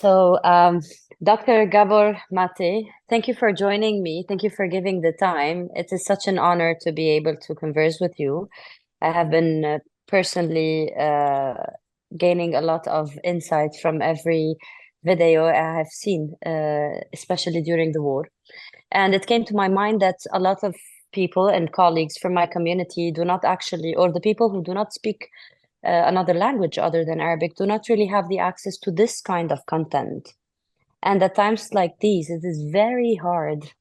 Dr. Gabor Mate, thank you for joining me. Thank you for giving the time. It is such an honor to be able to converse with you. I have been personally gaining a lot of insights from every video I have seen, especially during the war. And it came to my mind that a lot of people and colleagues from my community do not actually, or the people who do not speak another language other than Arabic, do not really have the access to this kind of content. And at times like these, it is very hard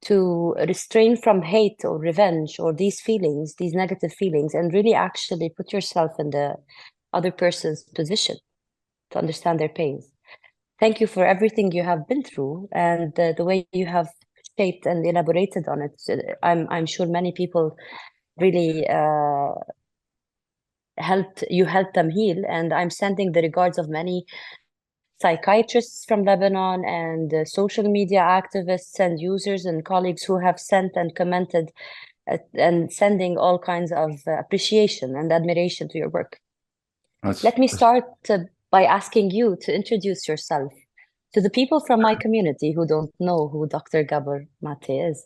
to restrain from hate or revenge or these feelings, these negative feelings, and really actually put yourself in the other person's position to understand their pains. Thank you for everything you have been through and the way you have shaped and elaborated on it. I'm sure many people really helped them heal, and I'm sending the regards of many psychiatrists from Lebanon and social media activists and users and colleagues who have sent and commented and sending all kinds of appreciation and admiration to your work. Let me start by asking you to introduce yourself to the people from my community who don't know who Dr. Gabor Mate is.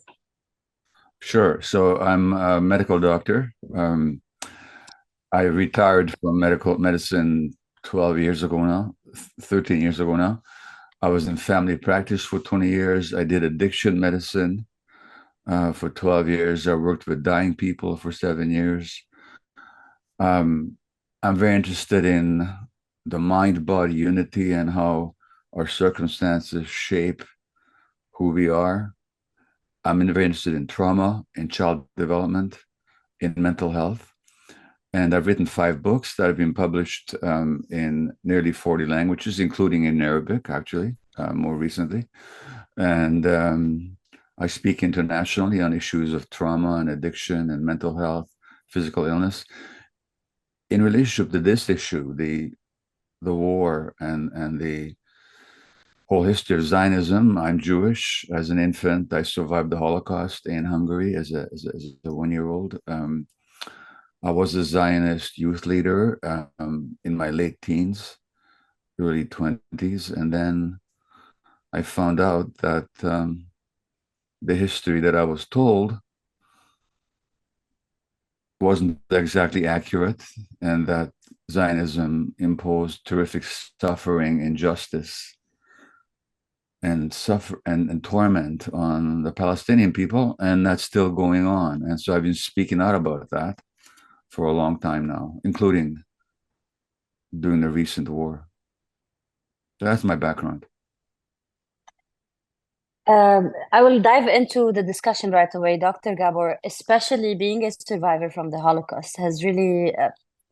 Sure. So I'm a medical doctor. I retired from medicine 12 years ago now, 13 years ago now. I was in family practice for 20 years. I did addiction medicine for 12 years. I worked with dying people for 7 years. I'm very interested in the mind-body unity and how our circumstances shape who we are. I'm very interested in trauma, in child development, in mental health. And I've written 5 books that have been published in nearly 40 languages, including in Arabic, actually, more recently. And I speak internationally on issues of trauma and addiction and mental health, physical illness. In relationship to this issue, the war and the whole history of Zionism, I'm Jewish. As an infant, I survived the Holocaust in Hungary as a 1-year-old. I was a Zionist youth leader in my late teens, early 20s. And then I found out that the history that I was told wasn't exactly accurate, and that Zionism imposed terrific suffering, injustice, and torment on the Palestinian people, and that's still going on. And so I've been speaking out about that for a long time now, including during the recent war. So that's my background. I will dive into the discussion right away. Dr. Gabor, especially being a survivor from the Holocaust, has really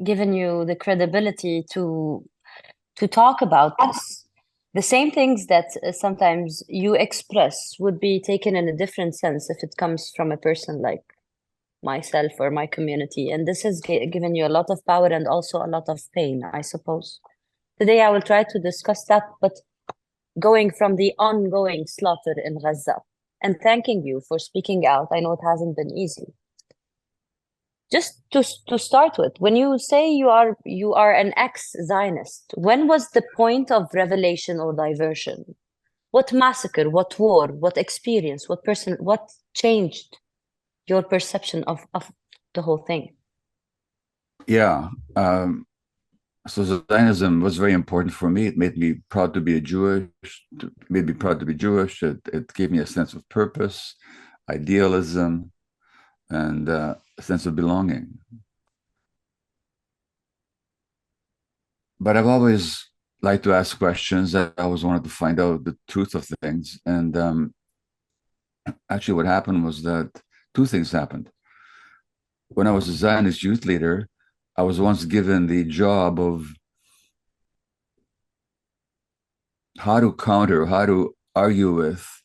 given you the credibility to talk about this. The same things that sometimes you express would be taken in a different sense if it comes from a person like myself or my community. And this has given you a lot of power and also a lot of pain, I suppose. Today, I will try to discuss that, but going from the ongoing slaughter in Gaza and thanking you for speaking out. I know it hasn't been easy. Just to start with, when you say you are an ex-Zionist, when was the point of revelation or diversion? What massacre, what war, what experience, what changed your perception of the whole thing? Yeah. So Zionism was very important for me. It made me proud to be Jewish. It gave me a sense of purpose, idealism, and a sense of belonging. But I've always liked to ask questions. I always wanted to find out the truth of things. And actually what happened was that 2 things happened. When I was a Zionist youth leader, I was once given the job of how to argue with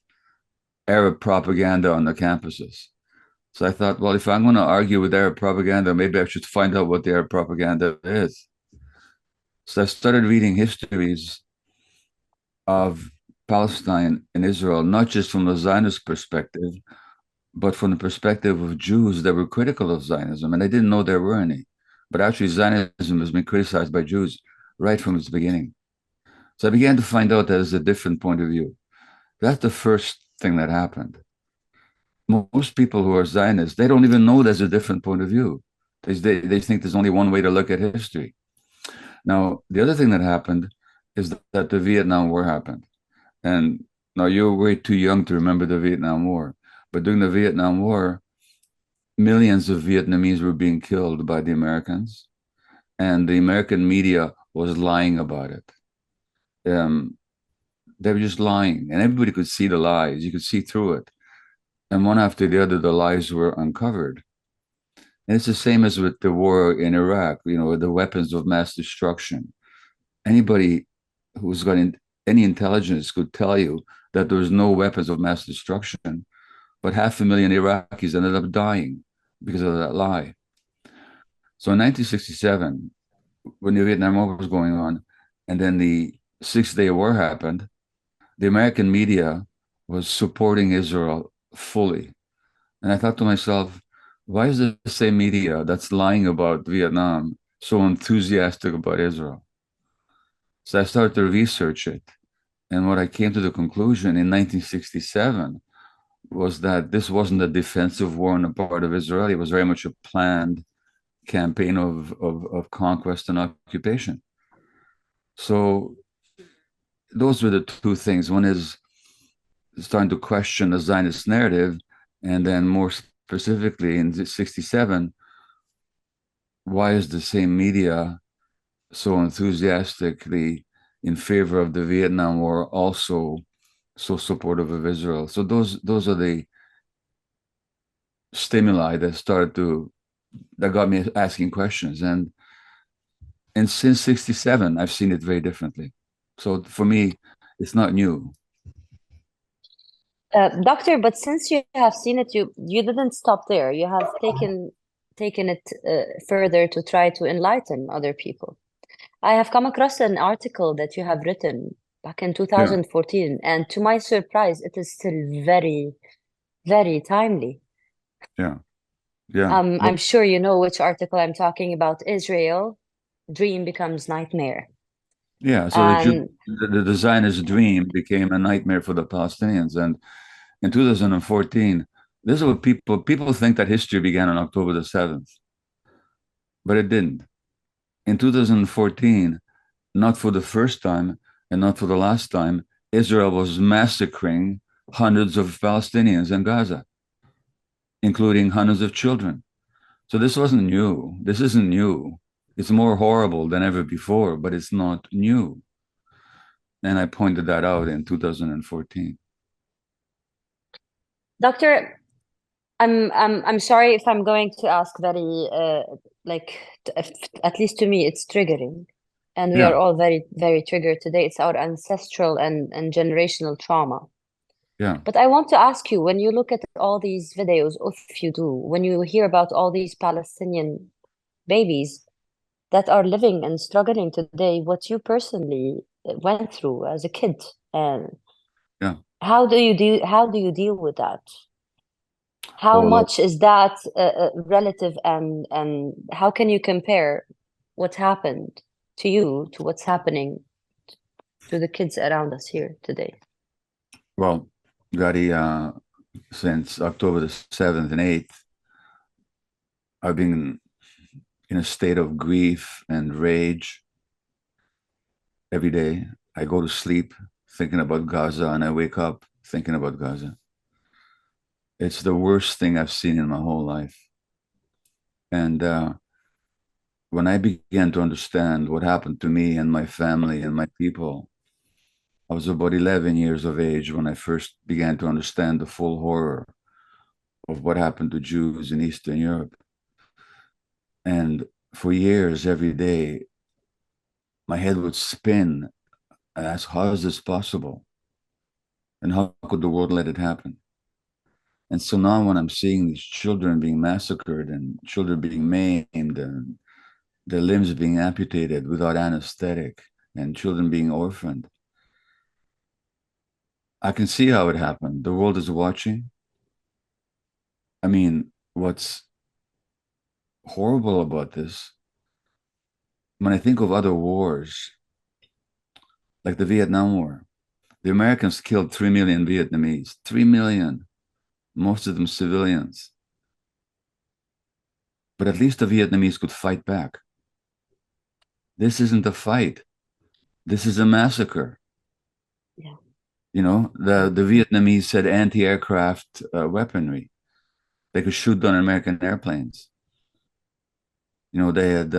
Arab propaganda on the campuses. So I thought, well, if I'm going to argue with Arab propaganda, maybe I should find out what the Arab propaganda is. So I started reading histories of Palestine and Israel, not just from the Zionist perspective, but from the perspective of Jews that were critical of Zionism. And I didn't know there were any. But actually, Zionism has been criticized by Jews right from its beginning. So I began to find out there's a different point of view. That's the first thing that happened. Most people who are Zionists, they don't even know there's a different point of view. They think there's only one way to look at history. Now, the other thing that happened is that the Vietnam War happened. And now you're way too young to remember the Vietnam War. But during the Vietnam War, millions of Vietnamese were being killed by the Americans. And the American media was lying about it. They were just lying. And everybody could see the lies. You could see through it. And one after the other, the lies were uncovered. And it's the same as with the war in Iraq, the weapons of mass destruction. Anybody who's got any intelligence could tell you that there's no weapons of mass destruction, but 500,000 Iraqis ended up dying because of that lie. So in 1967, when the Vietnam War was going on, and then the Six-Day War happened, the American media was supporting Israel fully. And I thought to myself, why is the same media that's lying about Vietnam so enthusiastic about Israel? So I started to research it. And what I came to the conclusion in 1967 was that this wasn't a defensive war on the part of Israel. It was very much a planned campaign of conquest and occupation. So those were the two things. One is starting to question the Zionist narrative, and then more specifically in 67, why is the same media so enthusiastically in favor of the Vietnam War, also so supportive of Israel? So those are the stimuli that got me asking questions. And since 67, I've seen it very differently. So for me, it's not new. Doctor, but since you have seen it, you didn't stop there. You have taken it further to try to enlighten other people. I have come across an article that you have written back in 2014, and to my surprise, it is still very, very timely. Yeah. Yeah. I'm sure you know which article I'm talking about. Israel, dream becomes nightmare. Yeah. So the Zionist dream became a nightmare for the Palestinians. And in 2014, this is what people think that history began on October the 7th, but it didn't. In 2014, not for the first time and not for the last time, Israel was massacring hundreds of Palestinians in Gaza, including hundreds of children. So this wasn't new. This isn't new. It's more horrible than ever before, but it's not new. And I pointed that out in 2014. Doctor, I'm sorry if I'm going to ask very at least to me it's triggering, and we are all very, very triggered today. It's our ancestral and generational trauma. Yeah. But I want to ask you, when you look at all these videos, if you do, when you hear about all these Palestinian babies that are living and struggling today, what you personally went through as a kid, and how do you deal with that? How much is that relative, and how can you compare what happened to you to what's happening to the kids around us here today? Well, Gary, since October the 7th and 8th, I've been in a state of grief and rage every day. I go to sleep thinking about Gaza, and I wake up thinking about Gaza. It's the worst thing I've seen in my whole life. And when I began to understand what happened to me and my family and my people, I was about 11 years of age when I first began to understand the full horror of what happened to Jews in Eastern Europe. And for years, every day, my head would spin and ask, how is this possible? And how could the world let it happen? And so now when I'm seeing these children being massacred and children being maimed and their limbs being amputated without anesthetic and children being orphaned, I can see how it happened. The world is watching. I mean, what's horrible about this, when I think of other wars, like the Vietnam War. The Americans killed 3 million Vietnamese, 3 million, most of them civilians. But at least the Vietnamese could fight back. This isn't a fight. This is a massacre. Yeah. You know, the Vietnamese had anti-aircraft weaponry. They could shoot down American airplanes. You know, they had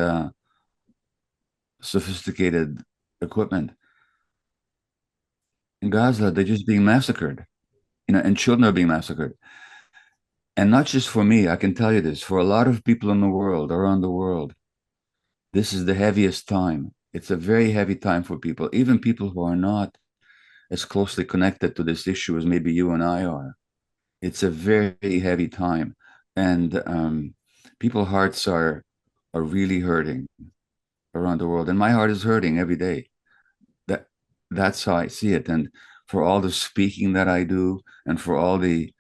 sophisticated equipment. In Gaza, they're just being massacred, you know, and children are being massacred. And not just for me, I can tell you this, for a lot of people in the world, around the world, this is the heaviest time. It's a very heavy time for people, even people who are not as closely connected to this issue as maybe you and I are. It's a very heavy time. And people's hearts are really hurting around the world. And my heart is hurting every day. That's how I see it. And for all the speaking that I do and for all the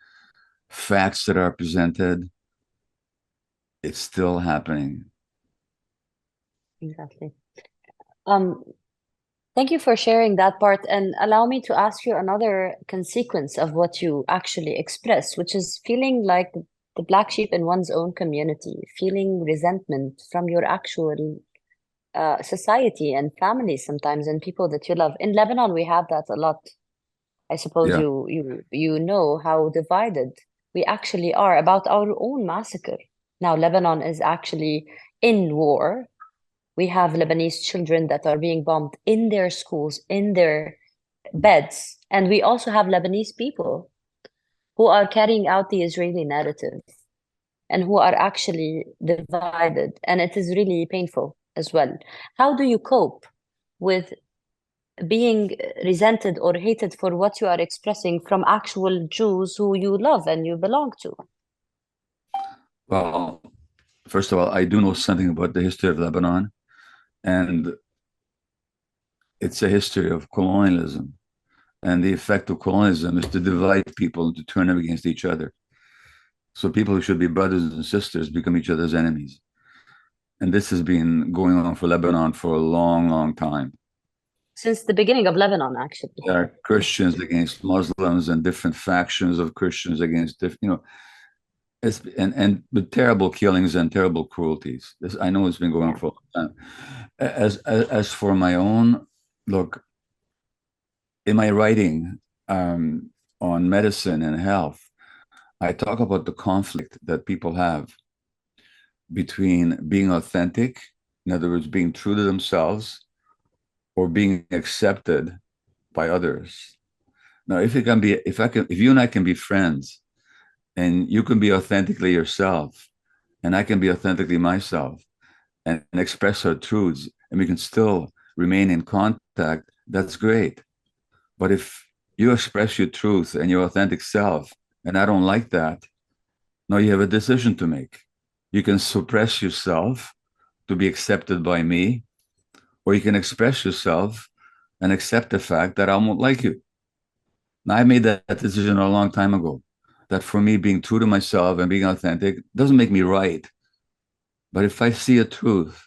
facts that are presented, it's still happening. Exactly. Thank you for sharing that part, and allow me to ask you another consequence of what you actually express, which is feeling like the black sheep in one's own community, feeling resentment from your actual society and family sometimes, and people that you love. In Lebanon, we have that a lot. I suppose Yeah. you know how divided we actually are about our own massacre. Now, Lebanon is actually in war. We have Lebanese children that are being bombed in their schools, in their beds. And we also have Lebanese people who are carrying out the Israeli narrative and who are actually divided. And it is really painful as well. How do you cope with being resented or hated for what you are expressing from actual Jews who you love and you belong to? Well, first of all, I do know something about the history of Lebanon, and it's a history of colonialism. And the effect of colonialism is to divide people and to turn them against each other. So people who should be brothers and sisters become each other's enemies. And this has been going on for Lebanon for a long, long time. Since the beginning of Lebanon, actually. There are Christians against Muslims and different factions of Christians against different, you know, and with terrible killings and terrible cruelties. This, I know it's been going on for a long time. As for my own, look, in my writing on medicine and health, I talk about the conflict that people have between being authentic, in other words, being true to themselves, or being accepted by others. Now, if you and I can be friends, and you can be authentically yourself, and I can be authentically myself, and express our truths, and we can still remain in contact, that's great. But if you express your truth and your authentic self, and I don't like that, now you have a decision to make. You can suppress yourself to be accepted by me, or you can express yourself and accept the fact that I won't like you. Now, I made that decision a long time ago, that for me, being true to myself and being authentic doesn't make me right. But if I see a truth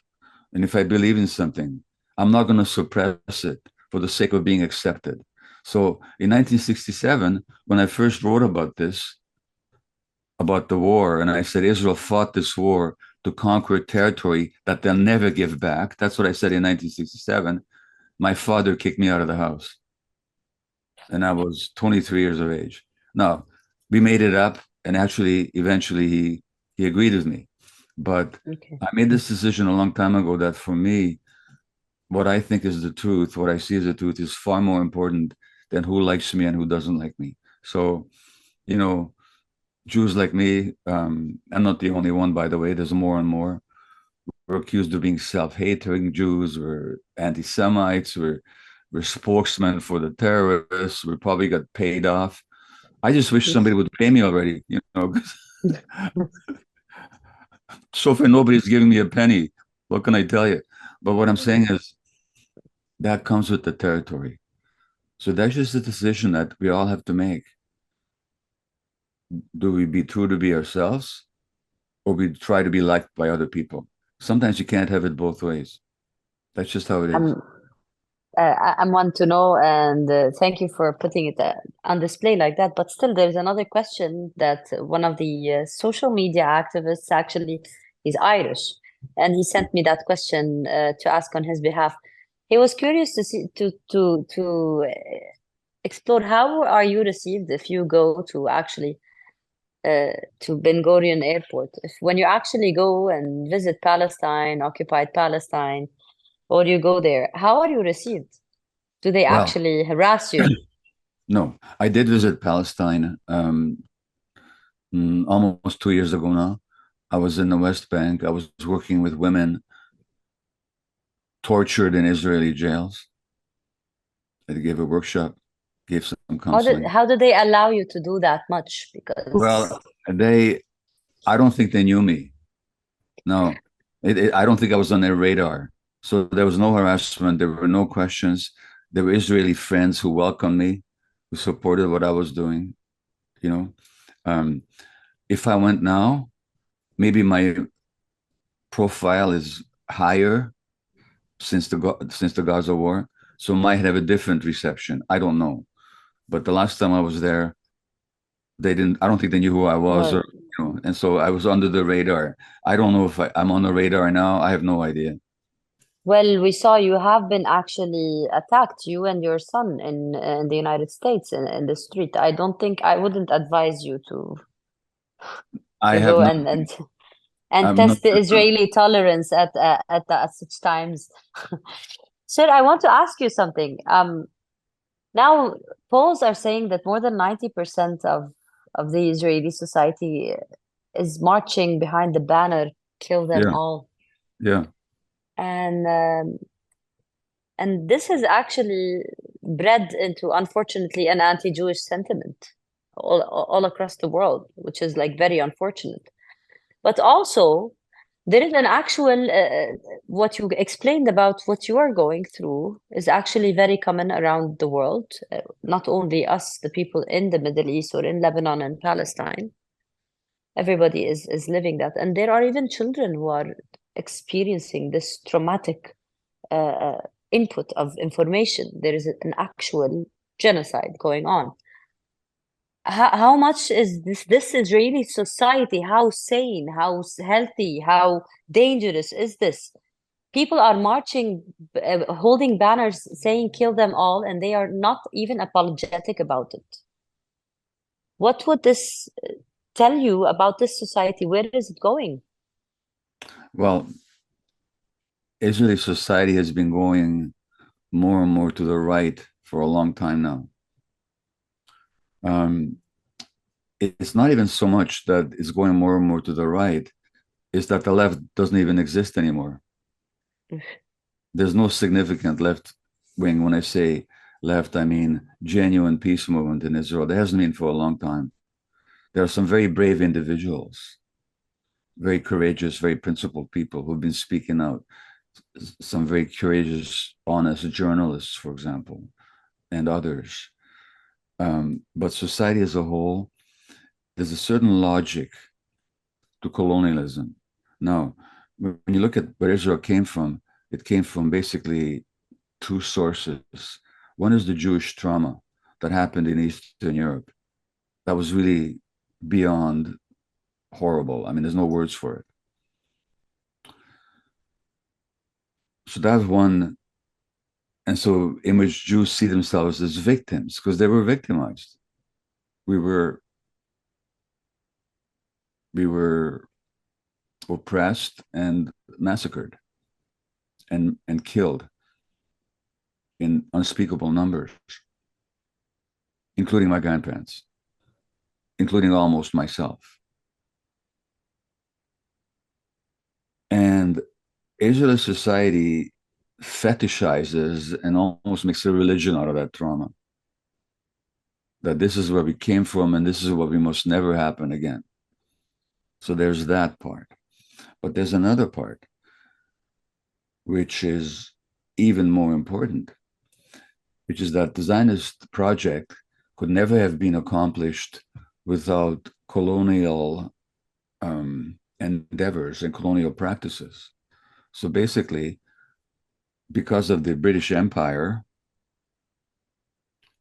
and if I believe in something, I'm not going to suppress it for the sake of being accepted. So in 1967, when I first wrote about this, about the war, and I said Israel fought this war to conquer a territory that they'll never give back. That's what I said in 1967. My father kicked me out of the house, and I was 23 years of age. Now, we made it up, and actually, eventually, he agreed with me. But Okay. I made this decision a long time ago that for me, what I think is the truth, what I see as the truth, is far more important than who likes me and who doesn't like me. So, you know, Jews like me, I'm not the only one, by the way, there's more and more. We're accused of being self-hating Jews, we're anti-Semites, we're spokesmen for the terrorists, we probably got paid off. I just wish somebody would pay me already, you know. So far, nobody's giving me a penny. What can I tell you? But what I'm saying is that comes with the territory. So that's just a decision that we all have to make. Do we be true to be ourselves, or we try to be liked by other people? Sometimes you can't have it both ways. That's just how it is. I'm one to know, and thank you for putting it on display like that. But still, there's another question that one of the social media activists, actually, he's Irish, and he sent me that question to ask on his behalf. He was curious to see to explore how are you received if you go to actually to Ben Gurion Airport. When you actually go and visit Palestine, occupied Palestine, or you go there, how are you received? Do they Well, actually harass you? no, I did visit Palestine almost 2 years ago now. I was in the West Bank. I was working with women tortured in Israeli jails. I gave a workshop, gave some counseling. How did they allow you to do that much? Because Well, I don't think they knew me. No, I don't think I was on their radar. So there was no harassment. There were no questions. There were Israeli friends who welcomed me, who supported what I was doing. You know, if I went now, maybe my profile is higher since the Gaza war, so might have a different reception. I don't know, but the last time I was there, they didn't. I don't think they knew who I was, well, or and so I was under the radar. I don't know if I'm on the radar now. I have no idea. well, we saw you have been actually attacked, you and your son in the United States in the street. I wouldn't advise you I to have go no. and I'm not. test the Israeli tolerance at such times. Sir, I want to ask you something. Now polls are saying that more than 90% of the Israeli society is marching behind the banner, kill them Yeah, all. yeah. And this has actually bred into, unfortunately, an anti-Jewish sentiment all across the world, which is like very unfortunate. But also, there is an actual, what you explained about what you are going through is actually very common around the world, not only us, the people in the Middle East or in Lebanon and Palestine. Everybody is living that. And there are even children who are experiencing this traumatic input of information. There is an actual genocide going on. How much is this Israeli society? How sane, how healthy, how dangerous is this? People are marching, holding banners saying "kill them all," and they are not even apologetic about it. What would this tell you about this society? Where is it going? Well, Israeli society has been going more and more to the right for a long time now. It's not even so much that it's going more and more to the right, it's that the left doesn't even exist anymore. There's no significant left wing. When I say left, I mean genuine peace movement in Israel. There hasn't been for a long time. There are some very brave individuals, very courageous, very principled people who've been speaking out. Some very courageous, honest journalists, for example, and others. But society as a whole, there's a certain logic to colonialism. Now, when you look at where Israel came from, it came from basically two sources. One is the Jewish trauma that happened in Eastern Europe. That was really beyond horrible. I mean, there's no words for it. So that's one. And so in which Jews see themselves as victims because they were victimized. We were oppressed and massacred and killed in unspeakable numbers, including my grandparents, including almost myself. And Israeli society fetishizes and almost makes a religion out of that trauma. That this is where we came from and this is what we must never happen again. So there's that part. But there's another part, which is even more important, which is that the Zionist project could never have been accomplished without colonial endeavors and colonial practices. So basically, because of the British Empire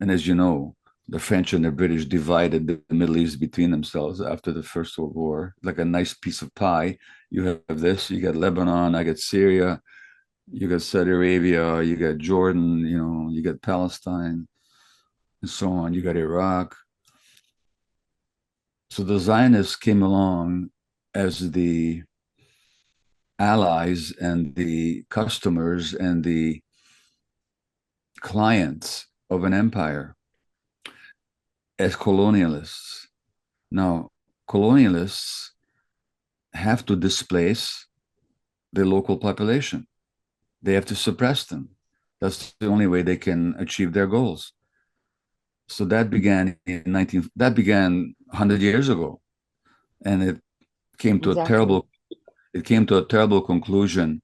And as you know, the French and the British divided the Middle East between themselves after the First World War, like a nice piece of pie. You have this, you got Lebanon, I got Syria, you got Saudi Arabia, you got Jordan, you got Palestine, and so on. You got Iraq. So the Zionists came along as the allies and the customers and the clients of an empire as colonialists. Now, colonialists have to displace the local population. They have to suppress them. That's the only way they can achieve their goals. So that began 100 years ago, and it came to Exactly. a terrible conclusion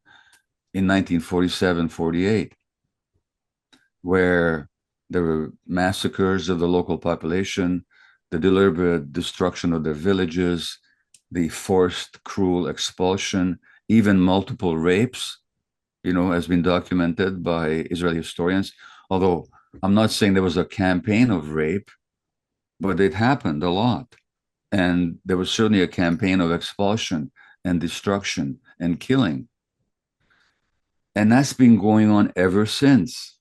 in 1947-48, where there were massacres of the local population, the deliberate destruction of their villages, the forced, cruel expulsion, even multiple rapes, has been documented by Israeli historians. Although I'm not saying there was a campaign of rape, but it happened a lot. And there was certainly a campaign of expulsion and destruction and killing. And that's been going on ever since.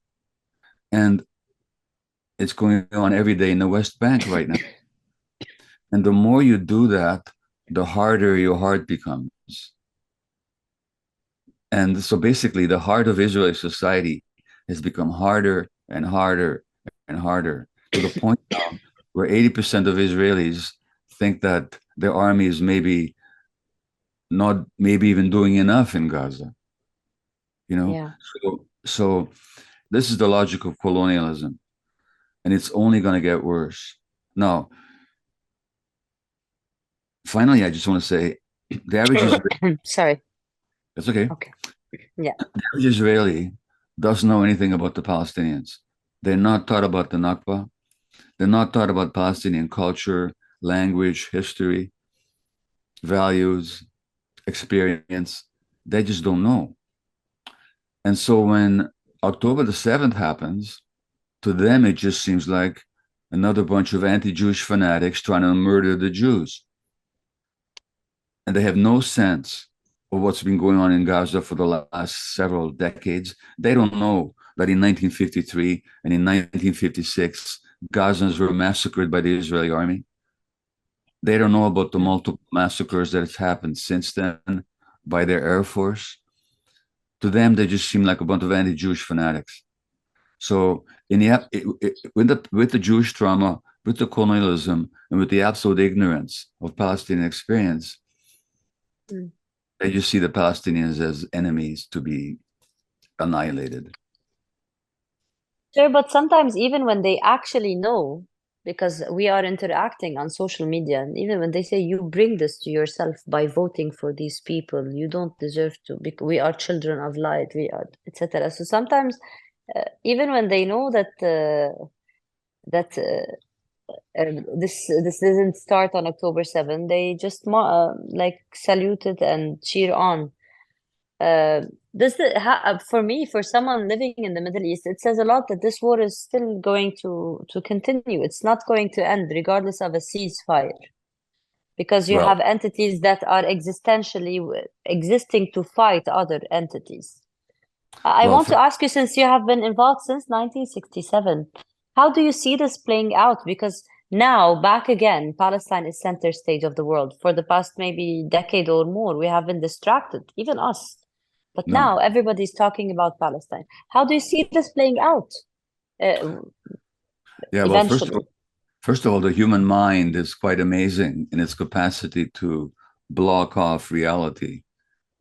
And it's going on every day in the West Bank right now. And the more you do that, the harder your heart becomes. And so basically, the heart of Israeli society has become harder and harder and harder, to the point now where 80% of Israelis think that their army is maybe even doing enough in Gaza. Yeah. So this is the logic of colonialism, and it's only going to get worse. Now, finally, I just want to say the average Israeli, Sorry. that's okay. Okay. Yeah. The average Israeli doesn't know anything about the Palestinians. They're not taught about the Nakba. They're not taught about Palestinian culture, language, history, values, experience. They just don't know. And so when October the 7th happens, to them, it just seems like another bunch of anti-Jewish fanatics trying to murder the Jews. And they have no sense of what's been going on in Gaza for the last several decades. They don't know that in 1953 and in 1956, Gazans were massacred by the Israeli army. They don't know about the multiple massacres that have happened since then by their Air Force. To them, they just seem like a bunch of anti-Jewish fanatics. So with the Jewish trauma, with the colonialism, and with the absolute ignorance of Palestinian experience, they just see the Palestinians as enemies to be annihilated. Sure, but sometimes even when they actually know, because we are interacting on social media, and even when they say you bring this to yourself by voting for these people, you don't deserve to, because we are children of light, we are, etc. So sometimes, even when they know that this didn't start on October 7th, they just like salute it and cheer on. For me, for someone living in the Middle East, it says a lot that this war is still going to continue. It's not going to end regardless of a ceasefire, because you have entities that are existentially existing to fight other entities. I want to ask you, since you have been involved since 1967, how do you see this playing out? Because now, back again, Palestine is center stage of the world. For the past maybe decade or more, we have been distracted, even us. But now everybody's talking about Palestine. How do you see this playing out? Eventually. Well, first of all, the human mind is quite amazing in its capacity to block off reality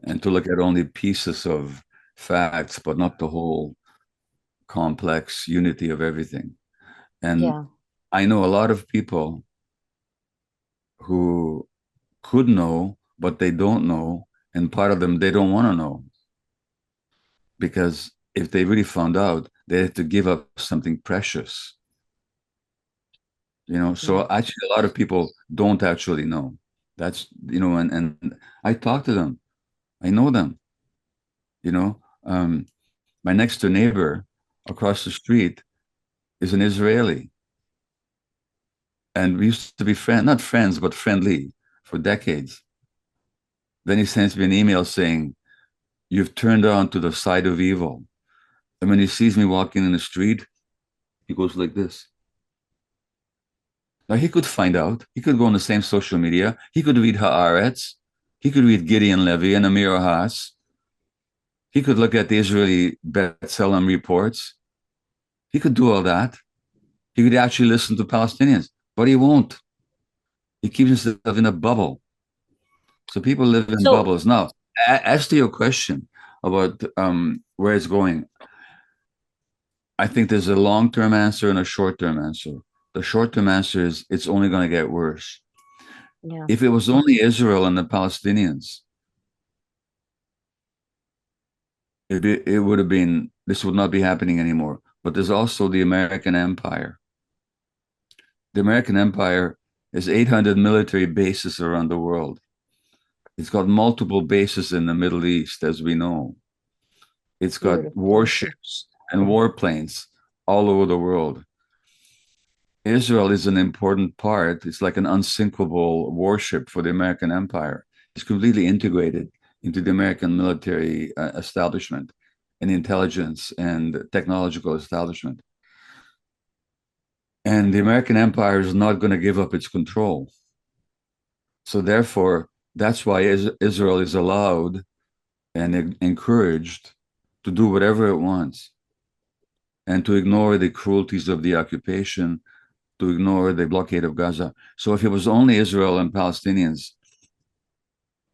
and to look at only pieces of facts, but not the whole complex unity of everything. And I know a lot of people who could know, but they don't know. And part of them, they don't want to know. Because if they really found out, they had to give up something precious. So actually a lot of people don't actually know. That's, and I talk to them. I know them. My next door neighbor across the street is an Israeli. And we used to be not friends, but friendly for decades. Then he sends me an email saying, "You've turned on to the side of evil." And when he sees me walking in the street, he goes like this. Now he could find out. He could go on the same social media. He could read Haaretz. He could read Gideon Levy and Amir Haas. He could look at the Israeli B'Tselem reports. He could do all that. He could actually listen to Palestinians, but he won't. He keeps himself in a bubble. So people live in bubbles. Now, as to your question about where it's going, I think there's a long-term answer and a short-term answer. The short-term answer is it's only going to get worse. Yeah. If it was only Israel and the Palestinians, it would have been, this would not be happening anymore. But there's also the American Empire. The American Empire has 800 military bases around the world. It's got multiple bases in the Middle East, as we know. It's got warships and warplanes all over the world. Israel is an important part. It's like an unsinkable warship for the American Empire. It's completely integrated into the American military establishment and intelligence and technological establishment. And the American Empire is not going to give up its control. So therefore, that's why Israel is allowed and encouraged to do whatever it wants and to ignore the cruelties of the occupation, to ignore the blockade of Gaza. So if it was only Israel and Palestinians,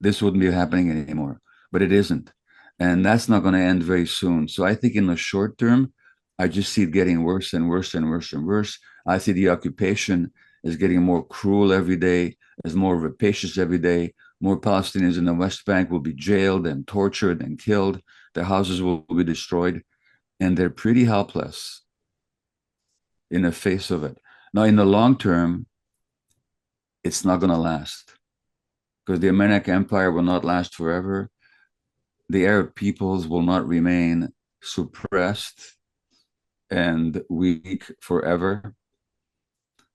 this wouldn't be happening anymore, but it isn't. And that's not going to end very soon. So I think in the short term, I just see it getting worse and worse and worse and worse. I see the occupation is getting more cruel every day, is more rapacious every day. More Palestinians in the West Bank will be jailed and tortured and killed. Their houses will be destroyed. And they're pretty helpless in the face of it. Now, in the long term, it's not going to last because the American Empire will not last forever. The Arab peoples will not remain suppressed and weak forever.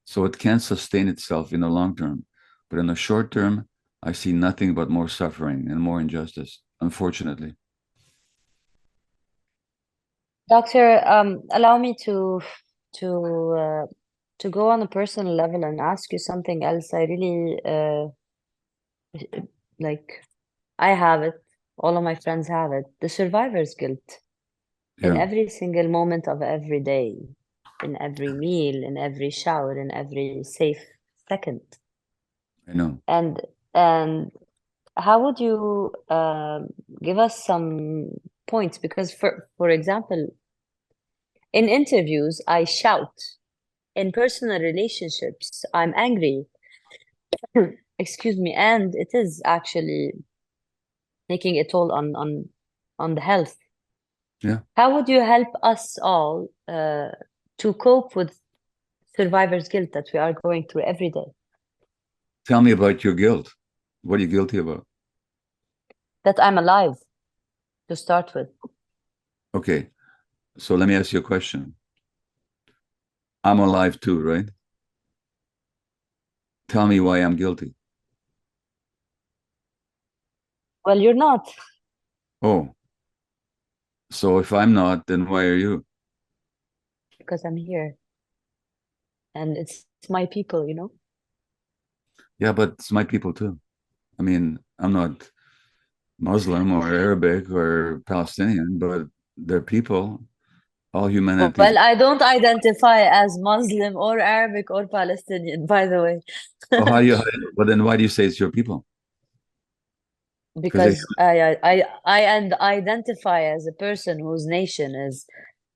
So it can't sustain itself in the long term. But in the short term, I see nothing but more suffering and more injustice, unfortunately. Doctor, allow me to go on a personal level and ask you something else. I really like, I have it, all of my friends have it, the survivor's guilt in every single moment of every day, in every meal, in every shower, in every safe second. I know. And how would you give us some points? Because for example, in interviews, I shout. In personal relationships, I'm angry. Excuse me, and it is actually taking a toll on the health. Yeah. How would you help us all to cope with survivor's guilt that we are going through every day? Tell me about your guilt. What are you guilty about? That I'm alive, to start with. Okay, so let me ask you a question. I'm alive too, right? Tell me why I'm guilty. Well, you're not. Oh, so if I'm not, then why are you? Because I'm here. And it's my people, you know? Yeah, but it's my people too. I mean, I'm not Muslim or Arabic or Palestinian, but they're people. All humanity. Well, I don't identify as Muslim or Arabic or Palestinian, by the way. Oh, well, then why do you say it's your people? Because I identify as a person whose nation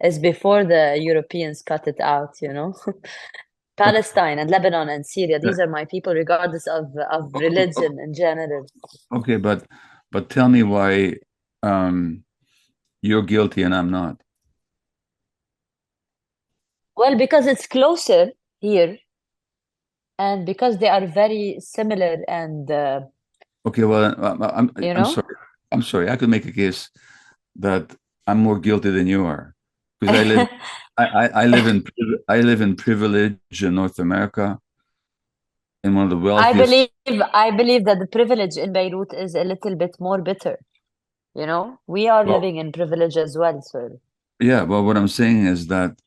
is before the Europeans cut it out, you know. Palestine and Lebanon and Syria, these are my people, regardless of religion in general. Okay, but tell me why you're guilty and I'm not. Well, because it's closer here, and because they are very similar, and okay, well, you know, I'm sorry. I could make a case that I'm more guilty than you are, because I live in privilege in North America, in one of the wealthiest. I believe that the privilege in Beirut is a little bit more bitter. You know, we are Well, living in privilege as well, sir. yeah, well, what I'm saying is that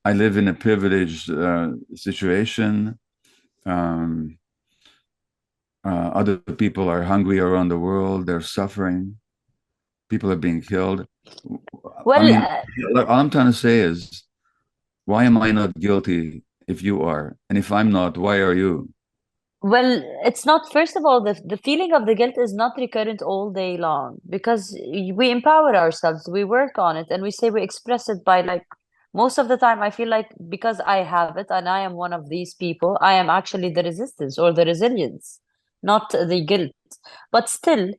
I live in a privileged situation. Other people are hungry around the world. They're suffering. People are being killed. I Well, mean, all I'm trying to say is, why am I not guilty if you are? And if I'm not, why are you? well, it's not, first of all, the feeling of the guilt is not recurrent all day long because we empower ourselves, we work on it, and we say we express it by like, most of the time, I feel like because I have it and I am one of these people, I am actually the resistance or the resilience, not the guilt. But still,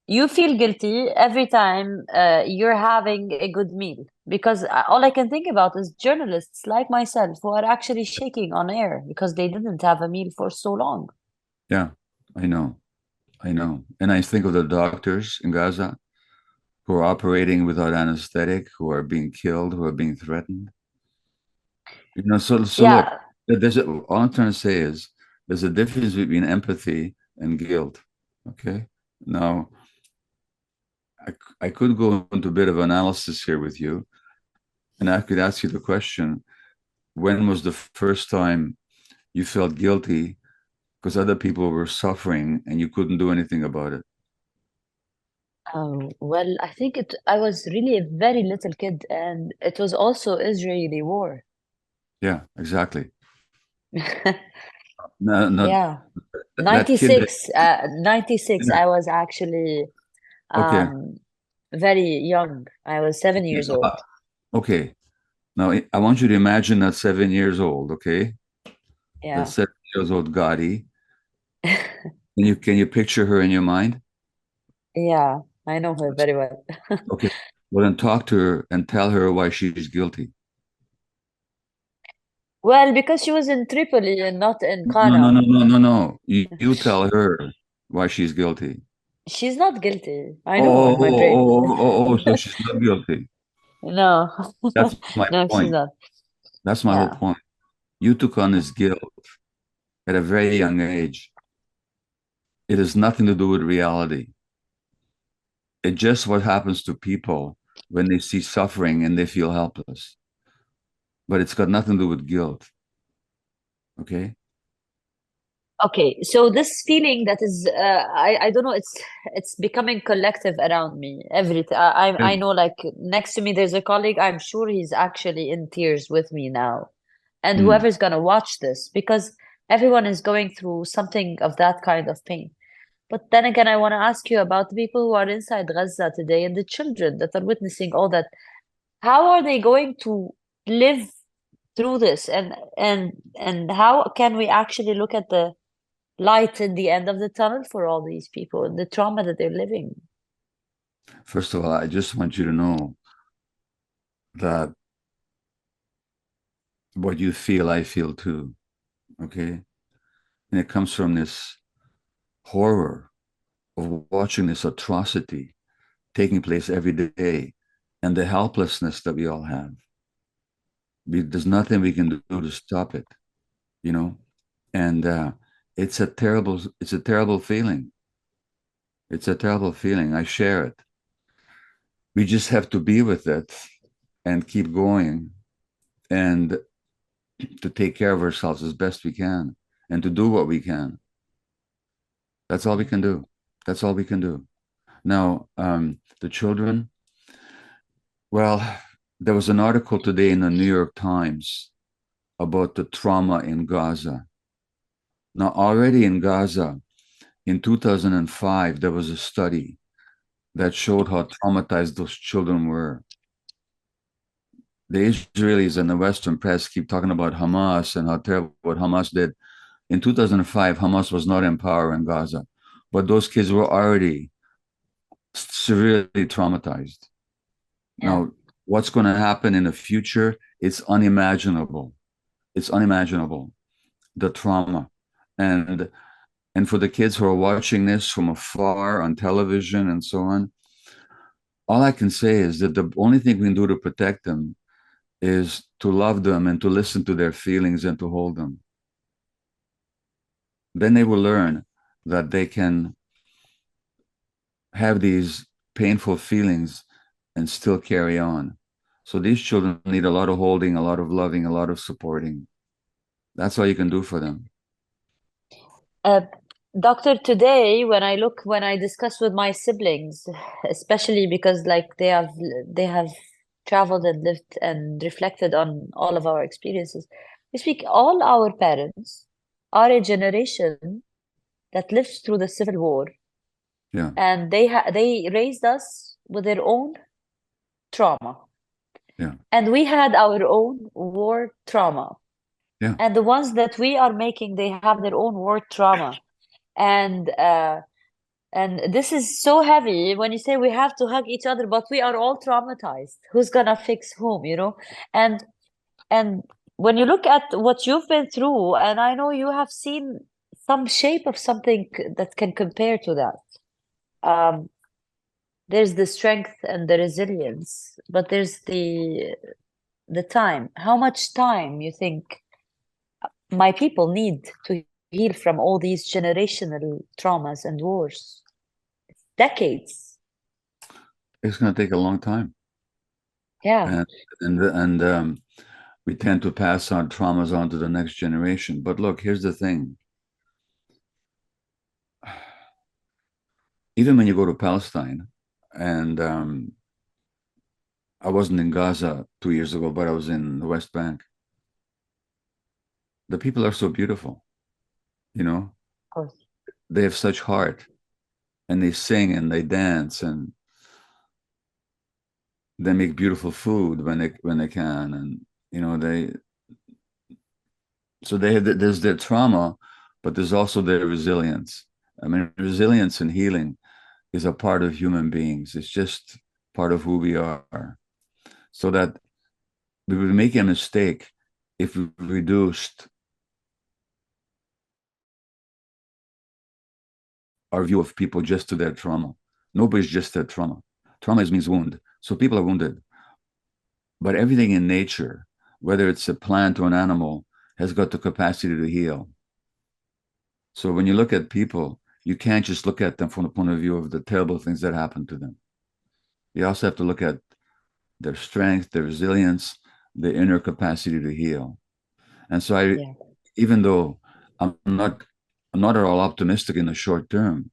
you feel guilty every time you're having a good meal because all I can think about is journalists like myself who are actually shaking on air because they didn't have a meal for so long. Yeah, I know. And I think of the doctors in Gaza who are operating without anesthetic, who are being killed, who are being threatened. You know, so look, Yeah, all I'm trying to say is there's a difference between empathy and guilt. Okay. Now, I could go into a bit of analysis here with you, and I could ask you the question, when was the first time you felt guilty because other people were suffering and you couldn't do anything about it? well, I think I was really a very little kid, and it was also Israeli war. Yeah, exactly. No, no, Yeah. that kid. 96, Yeah, I was actually okay. um very young. I was 7 years old. Okay. Now I want you to imagine that 7 years old. Okay, that Yeah. 7 years old Gotti. Can you picture her in your mind? Yeah, I know her very well. Okay. Well, then talk to her and tell her why she's guilty. Well, because she was in Tripoli and not in No, no, Qana. no, no, no, no. You tell her why she's guilty. She's not guilty. I know Oh, in oh, my brain. oh, oh, oh, oh, so she's not guilty. No. That's my No, she's point. not. That's my whole Yeah. point. You took on this guilt at a very young age. It has nothing to do with reality. It's just what happens to people when they see suffering and they feel helpless. But it's got nothing to do with guilt. Okay? Okay, so this feeling that is, I don't know, it's becoming collective around me. Yeah. I know, like next to me, there's a colleague. I'm sure he's actually in tears with me now, and Mm. whoever's gonna watch this, because everyone is going through something of that kind of pain. But then again, I want to ask you about the people who are inside Gaza today and the children that are witnessing all that. How are they going to live through this? And how can we actually look at the light in the end of the tunnel for all these people and the trauma that they're living? First of all, I just want you to know that what you feel, I feel too. Okay? And it comes from this horror of watching this atrocity taking place every day and the helplessness that we all have. There's nothing we can do to stop it, you know? And it's a terrible feeling. It's a terrible feeling. I share it. We just have to be with it and keep going and to take care of ourselves as best we can and to do what we can. That's all we can do. That's all we can do. Now, the children, well, there was an article today in the New York Times about the trauma in Gaza. Now, already in Gaza, in 2005, there was a study that showed how traumatized those children were. The Israelis and the Western press keep talking about Hamas and how terrible what Hamas did. In 2005, Hamas was not in power in Gaza, but those kids were already severely traumatized. Yeah. Now, what's going to happen in the future? It's unimaginable. It's unimaginable, the trauma. And for the kids who are watching this from afar on television and so on, all I can say is that the only thing we can do to protect them is to love them and to listen to their feelings and to hold them. Then they will learn that they can have these painful feelings and still carry on. So these children need a lot of holding, a lot of loving, a lot of supporting. That's all you can do for them. Doctor, today when I discuss with my siblings, especially because like they have traveled and lived and reflected on all of our experiences, we speak all our parents are a generation that lived through the Civil War. Yeah. And they raised us with their own trauma. Yeah. And we had our own war trauma. Yeah. And the ones that we are making, they have their own war trauma. And this is so heavy when you say we have to hug each other, but we are all traumatized. Who's gonna fix whom, you know? And when you look at what you've been through, and I know you have seen some shape of something that can compare to that. There's the strength and the resilience, but there's the time. How much time you think my people need to heal from all these generational traumas and wars? Decades. It's going to take a long time. Yeah. And we tend to pass our traumas on to the next generation. But look, here's the thing. Even when you go to Palestine, and I wasn't in Gaza 2 years ago, but I was in the West Bank. The people are so beautiful, you know. Of course. They have such heart, and they sing and they dance and they make beautiful food when they can, and you know there's their trauma, but there's also their resilience. I mean, resilience and healing is a part of human beings. It's just part of who we are. So that we would make a mistake if we reduced our view of people just to their trauma. Nobody's just their trauma. Trauma means wound. So people are wounded. But everything in nature, whether it's a plant or an animal, has got the capacity to heal. So when you look at people, you can't just look at them from the point of view of the terrible things that happen to them. You also have to look at their strength, their resilience, their inner capacity to heal. And so even though I'm not at all optimistic in the short term,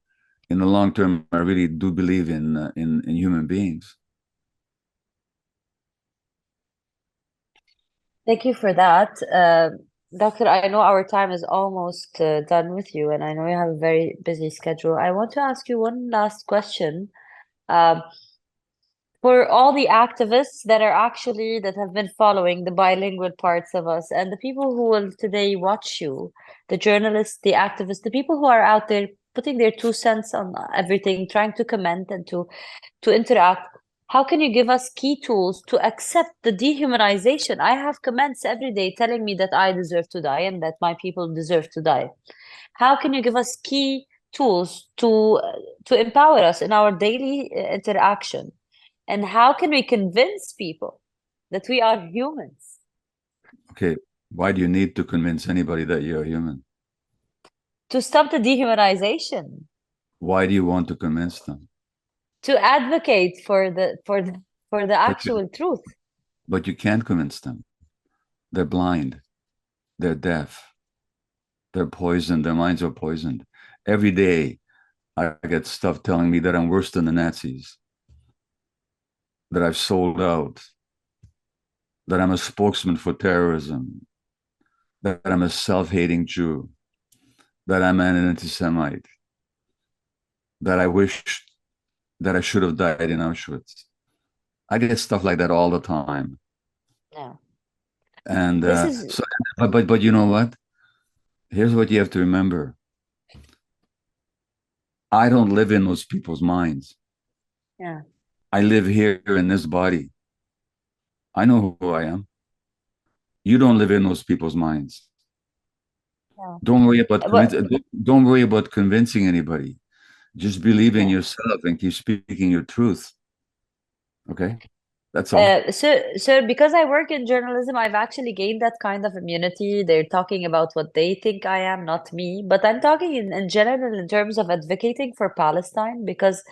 in the long term, I really do believe in human beings. Thank you for that. Doctor, I know our time is almost done with you, and I know you have a very busy schedule. I want to ask you one last question. For all the activists that have been following the bilingual parts of us, and the people who will today watch you, the journalists, the activists, the people who are out there putting their 2 cents on everything, trying to comment and to interact, how can you give us key tools to accept the dehumanization? I have comments every day telling me that I deserve to die and that my people deserve to die. How can you give us key tools to empower us in our daily interaction? And how can we convince people that we are humans? Okay, why do you need to convince anybody that you're human? To stop the dehumanization. Why do you want to convince them? To advocate for the actual truth. But you can't convince them. They're blind. They're deaf. They're poisoned. Their minds are poisoned. Every day, I get stuff telling me that I'm worse than the Nazis, that I've sold out, that I'm a spokesman for terrorism, that I'm a self-hating Jew, that I'm an anti-Semite, that I wish that I should have died in Auschwitz. I get stuff like that all the time. Yeah. And but you know what? Here's what you have to remember. I don't live in those people's minds. Yeah. I live here in this body. I know who I am. You don't live in those people's minds. Yeah. Don't worry about convincing anybody. Just believe in yourself and keep speaking your truth. Okay? That's all. Sir, because I work in journalism, I've actually gained that kind of immunity. They're talking about what they think I am, not me. But I'm talking in general in terms of advocating for Palestine, because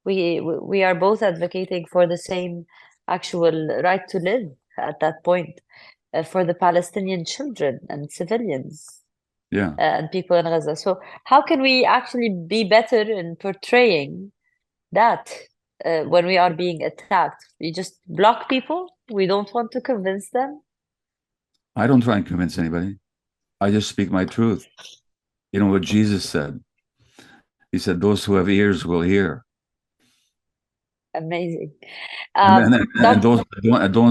we are both advocating for the same actual right to live at that point, for the Palestinian children and civilians, Yeah. and people in Gaza. So how can we actually be better in portraying that when we are being attacked? We just block people. We don't want to convince them. I don't try and convince anybody. I just speak my truth. You know what Jesus said? He said, those who have ears will hear. Amazing. And those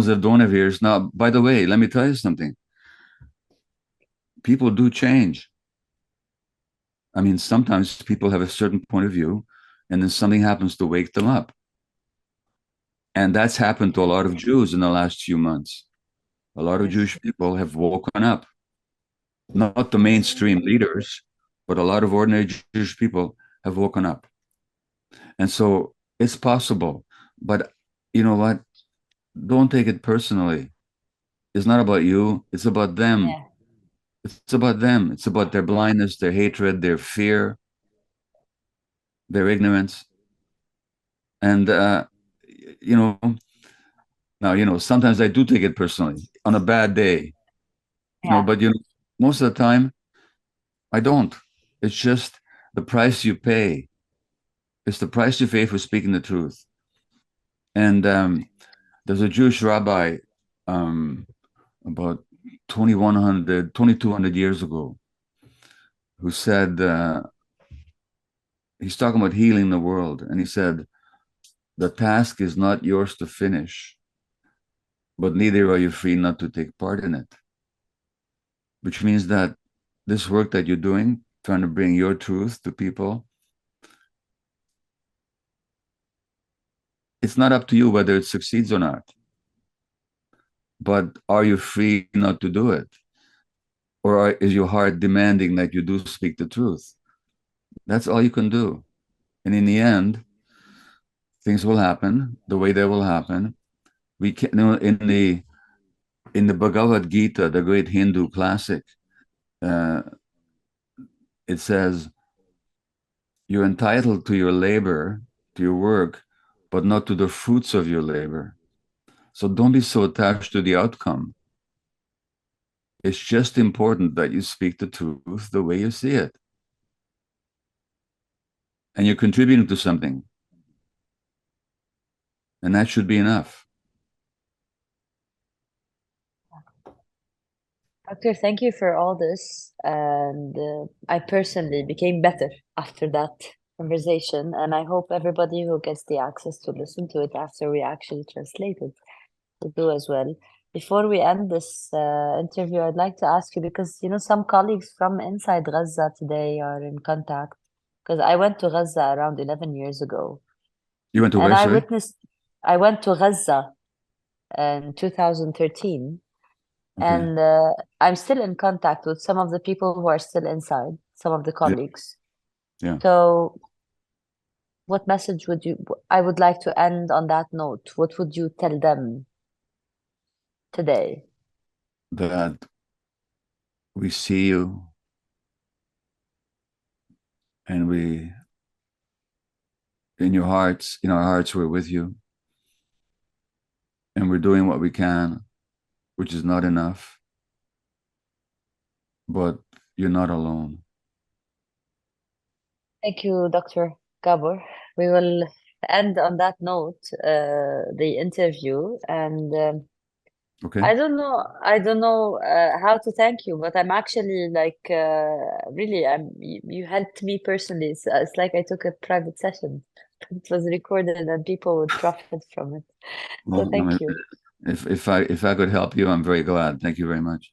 that don't have ears. Now, by the way, let me tell you something. People do change. I mean, sometimes people have a certain point of view, and then something happens to wake them up. And that's happened to a lot of Jews in the last few months. A lot of Jewish people have woken up. Not the mainstream leaders, but a lot of ordinary Jewish people have woken up. And so it's possible. But you know what? Don't take it personally. It's not about you. It's about them. Yeah. It's about them. It's about their blindness, their hatred, their fear, their ignorance. And, you know, now, you know, sometimes I do take it personally on a bad day, you know, but, you know, most of the time I don't. It's just the price you pay. It's the price you pay for speaking the truth. And there's a Jewish rabbi about 2,200 years ago who said, he's talking about healing the world. And he said, the task is not yours to finish, but neither are you free not to take part in it. Which means that this work that you're doing, trying to bring your truth to people, it's not up to you whether it succeeds or not. But are you free not to do it? Or is your heart demanding that you do speak the truth? That's all you can do. And in the end, things will happen the way they will happen. We can, you know, in the Bhagavad Gita, the great Hindu classic, it says, you're entitled to your labor, to your work, but not to the fruits of your labor. So don't be so attached to the outcome. It's just important that you speak the truth the way you see it. And you're contributing to something. And that should be enough. Doctor, thank you for all this. And I personally became better after that conversation. And I hope everybody who gets the access to listen to it after we actually translate it to do as well. Before we end this interview, I'd like to ask you, because you know some colleagues from inside Gaza today are in contact, because I went to Gaza around 11 years ago. You went to And where, sorry? I went to Gaza in 2013. Okay. And I'm still in contact with some of the people who are still inside, some of the colleagues. Yeah. So what message I would like to end on that note. What would you tell them today? That we see you, and we, in your hearts, in our hearts, we're with you, and we're doing what we can, which is not enough, but you're not alone. Thank you, Dr. Gabor. We will end on that note, the interview, and Okay. I don't know how to thank you, but I'm actually like really, you helped me personally. It's like I took a private session. It was recorded and people would profit from it. So Well, thank you. if I could help you, I'm very glad. Thank you very much.